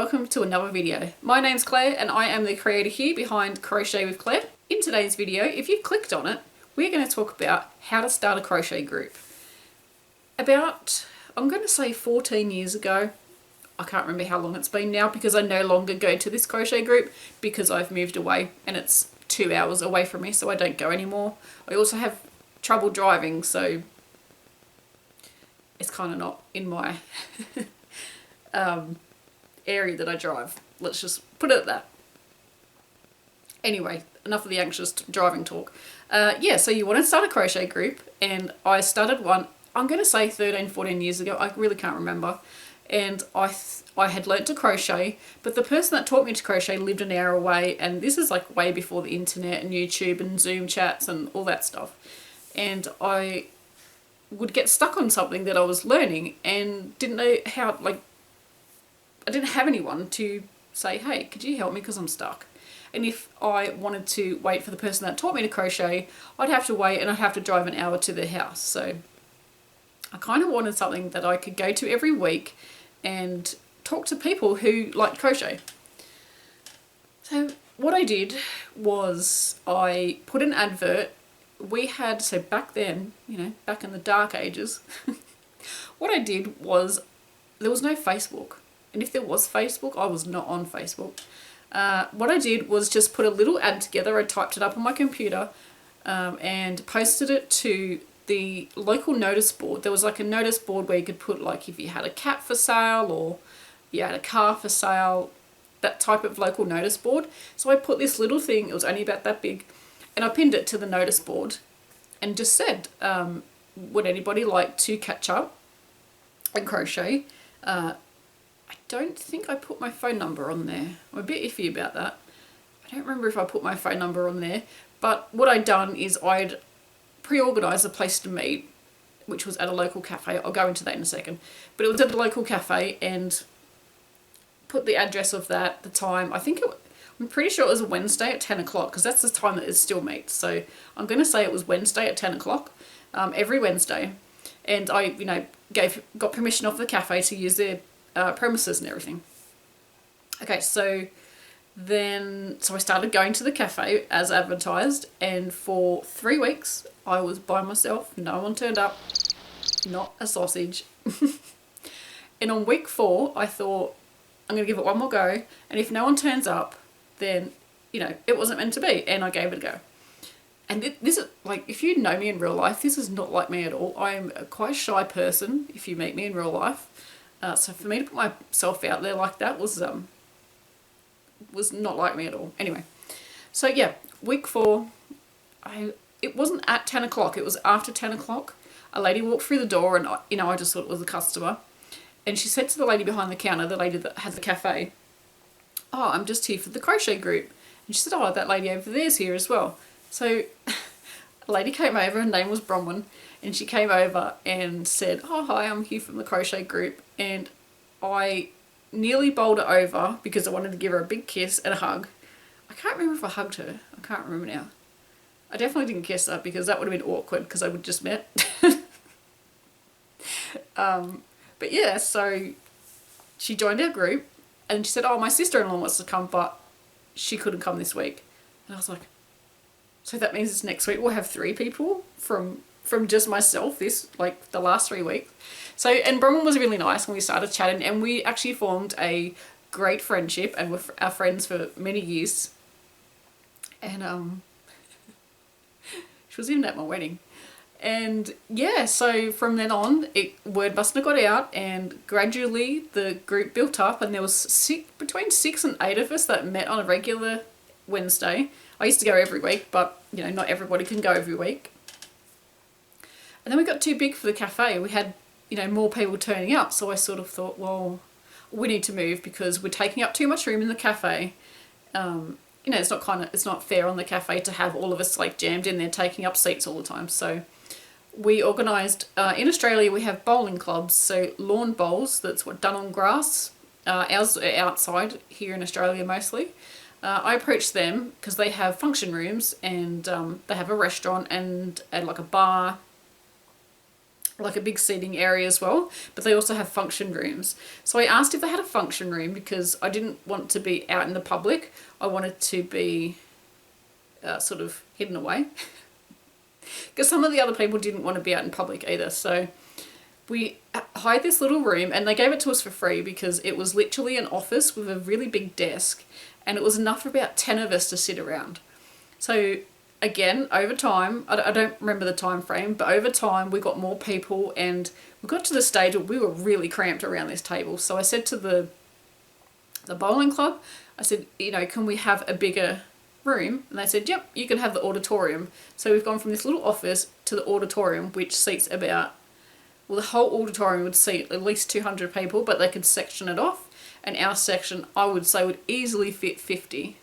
welcome to another video. My name's Claire and I am the creator here behind Crochet with Clare. In today's video, if you've clicked on it, we're going to talk about how to start a crochet group. About, I'm going to say 14 years ago, I can't remember how long it's been now because I no longer go to this crochet group because I've moved away and it's 2 hours away from me, so I don't go anymore. I also have trouble driving, so it's kind of not in my area that I drive. Let's just put it at that. Anyway, enough of the anxious driving talk. Yeah, so you want to start a crochet group, and I started one, I'm going to say 13, 14 years ago. I really can't remember. And I had learnt to crochet, but the person that taught me to crochet lived an hour away, and this is like way before the internet and YouTube and Zoom chats and all that stuff. And I would get stuck on something that I was learning and didn't know how, like, I didn't have anyone to say, hey, could you help me because I'm stuck? And if I wanted to wait for the person that taught me to crochet, I'd have to wait and I'd have to drive an hour to their house. So I kind of wanted something that I could go to every week and talk to people who like crochet. So what I did was I put an advert. We had, so back then, you know, back in the dark ages, what I did was there was no Facebook. And if there was Facebook, I was not on Facebook. What I did was just put a little ad together. I typed it up on my computer and posted it to the local notice board. There was like a notice board where you could put, like, if you had a cat for sale or you had a car for sale, that type of local notice board. So I put this little thing, it was only about that big, and I pinned it to the notice board and just said, would anybody like to catch up and crochet? I don't think I put my phone number on there. I'm a bit iffy about that. I don't remember if I put my phone number on there, but what I'd done is I'd pre-organised a place to meet, which was at a local cafe. I'll go into that in a second. But it was at a local cafe and put the address of that, the time. I'm pretty sure it was a Wednesday at 10 o'clock because that's the time that it still meets. So I'm going to say it was Wednesday at 10 o'clock every Wednesday. And I, you know, got permission off the cafe to use their premises and everything. Okay, so I started going to the cafe as advertised, and for 3 weeks I was by myself. No one turned up, not a sausage. And on week 4 I thought, I'm going to give it one more go, and if no one turns up, then, you know, it wasn't meant to be, and I gave it a go. And this is, like, if you know me in real life, this is not like me at all. I am a quite shy person if you meet me in real life. So for me to put myself out there like that was not like me at all. Anyway, so yeah, week 4, it wasn't at 10 o'clock, it was after 10 o'clock. A lady walked through the door and, you know, I just thought it was a customer. And she said to the lady behind the counter, the lady that had the cafe, oh, I'm just here for the crochet group. And she said, oh, that lady over there's here as well. So a lady came over, her name was Bronwyn, and she came over and said, oh, hi, I'm here from the crochet group. And I nearly bowled her over because I wanted to give her a big kiss and a hug. I can't remember if I hugged her. I can't remember now. I definitely didn't kiss her because that would have been awkward because I would just met. But yeah, so she joined our group and she said, oh, my sister-in-law wants to come, but she couldn't come this week. And I was like, so that means it's next week we'll have 3 people from just myself the last 3 weeks. So, and Bronwyn was really nice when we started chatting, and we actually formed a great friendship and we're our friends for many years. And she was even at my wedding. And yeah, so from then on, word must have got out, and gradually the group built up, and there was between 6 and 8 of us that met on a regular Wednesday. I used to go every week, but, you know, not everybody can go every week. And then we got too big for the cafe. We had, you know, more people turning up. So I sort of thought, well, we need to move because we're taking up too much room in the cafe. You know, it's not fair on the cafe to have all of us like jammed in there taking up seats all the time. So we organised, in Australia we have bowling clubs, so lawn bowls, that's what done on grass. Ours are outside here in Australia mostly. I approached them because they have function rooms and they have a restaurant and like a bar like a big seating area as well, but they also have function rooms. So I asked if they had a function room because I didn't want to be out in the public. I wanted to be sort of hidden away because some of the other people didn't want to be out in public either. So we hired this little room and they gave it to us for free because it was literally an office with a really big desk and it was enough for about 10 of us to sit around. So again, over time, I don't remember the time frame, but over time we got more people and we got to the stage where we were really cramped around this table. So I said to the bowling club, I said, you know, can we have a bigger room? And they said, yep, you can have the auditorium. So we've gone from this little office to the auditorium, which seats about, well, the whole auditorium would seat at least 200 people, but they could section it off. And our section, I would say, would easily fit 50.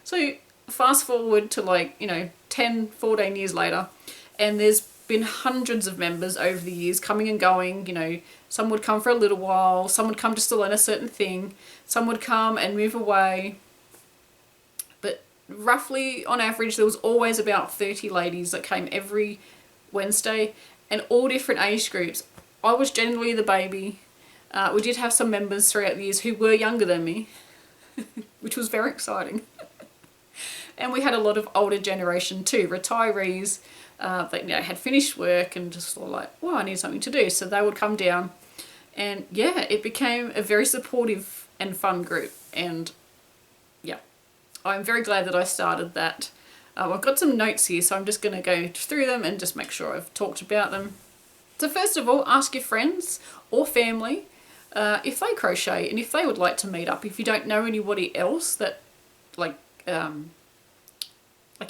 So fast forward to like, you know, 10, 14 years later, and there's been hundreds of members over the years coming and going. You know, some would come for a little while, some would come just to learn a certain thing, some would come and move away. But roughly on average, there was always about 30 ladies that came every Wednesday, and all different age groups. I was generally the baby. We did have some members throughout the years who were younger than me, which was very exciting. And we had a lot of older generation too, retirees that, you know, had finished work and just were like, well, I need something to do. So they would come down and yeah, it became a very supportive and fun group. And yeah, I'm very glad that I started that. I've got some notes here, so I'm just going to go through them and just make sure I've talked about them. So first of all, ask your friends or family if they crochet and if they would like to meet up. If you don't know anybody else that like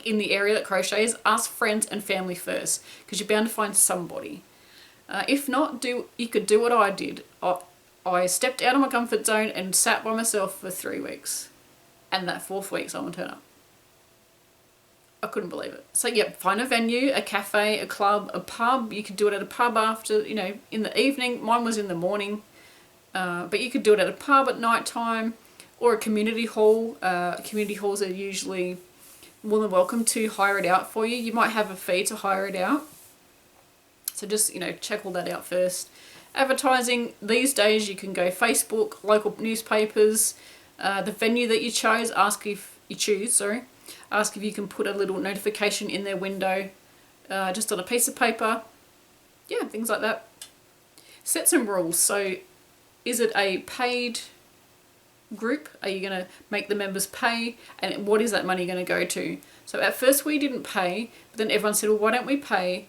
in the area that crochets, ask friends and family first because you're bound to find somebody. If not, you could do what I did. I stepped out of my comfort zone and sat by myself for 3 weeks, and that 4th week someone turned up. I couldn't believe it. So yeah, find a venue, a cafe, a club, a pub. You could do it at a pub after, you know, in the evening. Mine was in the morning, but you could do it at a pub at night time or a community hall. Community halls are usually more than welcome to hire it out for you. You might have a fee to hire it out. So just, you know, check all that out first. Advertising, these days you can go Facebook, local newspapers, the venue that you chose, ask if you can put a little notification in their window, just on a piece of paper. Yeah, things like that. Set some rules. So is it a paid group? Are you going to make the members pay? And what is that money going to go to? So at first we didn't pay, but then everyone said, well, why don't we pay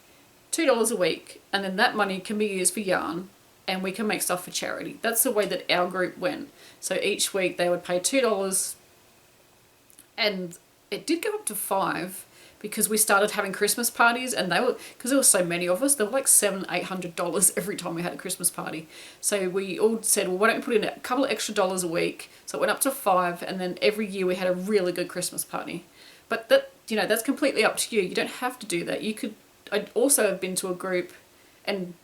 $2 a week? And then that money can be used for yarn and we can make stuff for charity. That's the way that our group went. So each week they would pay $2, and it did go up to $5 because we started having Christmas parties, and they were, because there were so many of us, they were like $700-800 every time we had a Christmas party. So we all said, well, why don't we put in a couple of extra dollars a week? So it went up to $5, and then every year we had a really good Christmas party. But that, you know, that's completely up to you. You don't have to do that. You could. I also have been to a group, and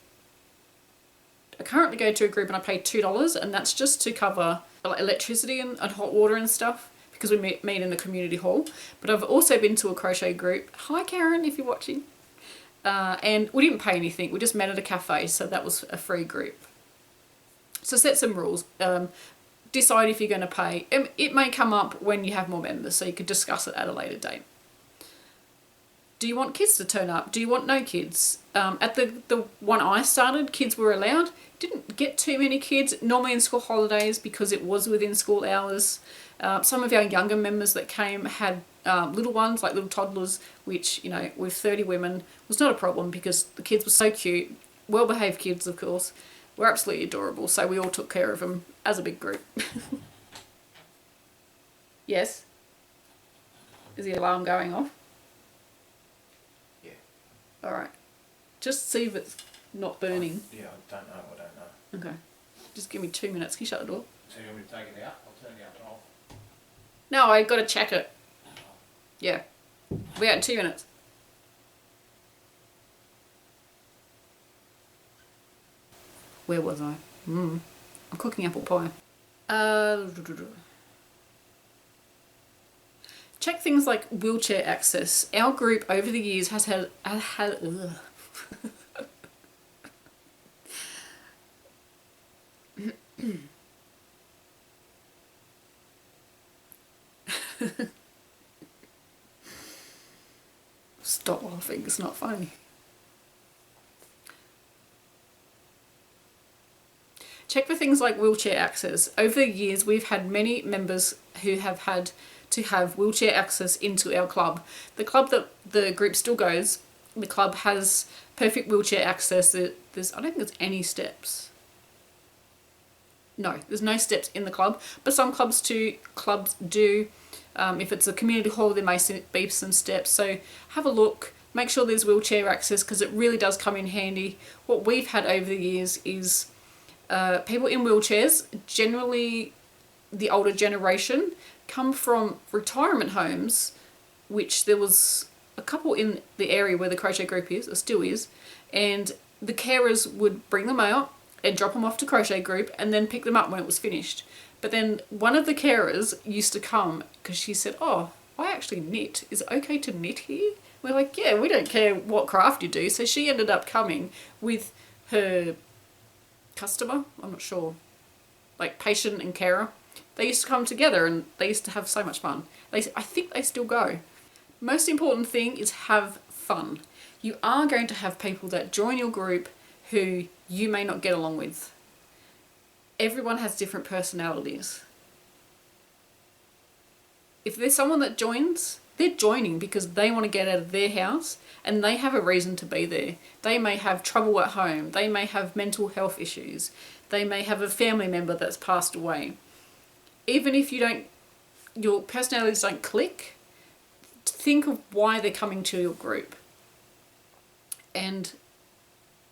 I currently go to a group and I pay $2, and that's just to cover like electricity and hot water and stuff, because we meet in the community hall. But I've also been to a crochet group. Hi Karen, if you're watching. And we didn't pay anything. We just met at a cafe, so that was a free group. So set some rules. Decide if you're going to pay. It may come up when you have more members, so you could discuss it at a later date. Do you want kids to turn up? Do you want no kids? At the one I started, kids were allowed. Didn't get too many kids, normally in school holidays because it was within school hours. Some of our younger members that came had little ones, like little toddlers, which, you know, with 30 women was not a problem because the kids were so cute. Well-behaved kids, of course. Were absolutely adorable, so we all took care of them as a big group. Yes? Is the alarm going off? Yeah. Alright. Just see if it's not burning. Yeah, I don't know. Okay. Just give me 2 minutes. Can you shut the door? So you want me to take it out? I'll turn the oven off. No, I got to check it. Yeah. We're out in 2 minutes. Where was I? I'm cooking apple pie. Check things like wheelchair access. Our group over the years has had Stop laughing, it's not funny. Check for things like wheelchair access. Over the years, we've had many members who have had to have wheelchair access into our club. The club that the group still goes, the club has perfect wheelchair access. I don't think there's any steps. No, there's no steps in the club, but some clubs do. If it's a community hall, there may be some steps. So have a look, make sure there's wheelchair access, because it really does come in handy. What we've had over the years is people in wheelchairs, generally the older generation, come from retirement homes, which there was a couple in the area where the crochet group is, or still is, and the carers would bring them out and drop them off to crochet group and then pick them up when it was finished. But then one of the carers used to come because she said, oh, I actually knit. Is it okay to knit here? We're like, yeah, we don't care what craft you do. So she ended up coming with her customer, I'm not sure, like patient and carer. They used to come together and they used to have so much fun. I think they still go. Most important thing is have fun. You are going to have people that join your group who you may not get along with. Everyone has different personalities. If there's someone that joins, they're joining because they want to get out of their house and they have a reason to be there. They may have trouble at home. They may have mental health issues. They may have a family member that's passed away. Even if your personalities don't click, think of why they're coming to your group. And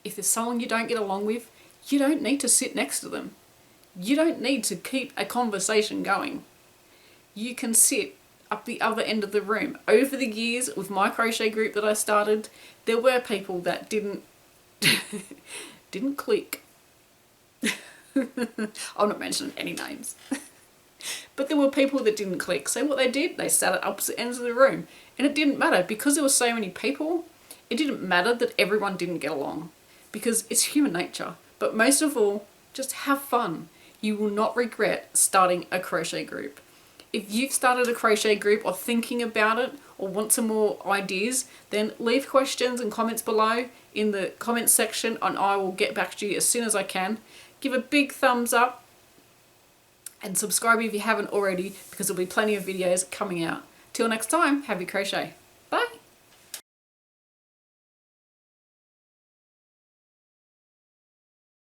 if there's someone you don't get along with, you don't need to sit next to them. You don't need to keep a conversation going. You can sit up the other end of the room. Over the years with my crochet group that I started, there were people that didn't click. I'm not mentioning any names. But there were people that didn't click. So what they did, they sat at opposite ends of the room. And it didn't matter because there were so many people. It didn't matter that everyone didn't get along because it's human nature. But most of all, just have fun. You will not regret starting a crochet group. If you've started a crochet group or thinking about it or want some more ideas, then leave questions and comments below in the comments section and I will get back to you as soon as I can. Give a big thumbs up and subscribe if you haven't already because there'll be plenty of videos coming out. Till next time, happy crochet.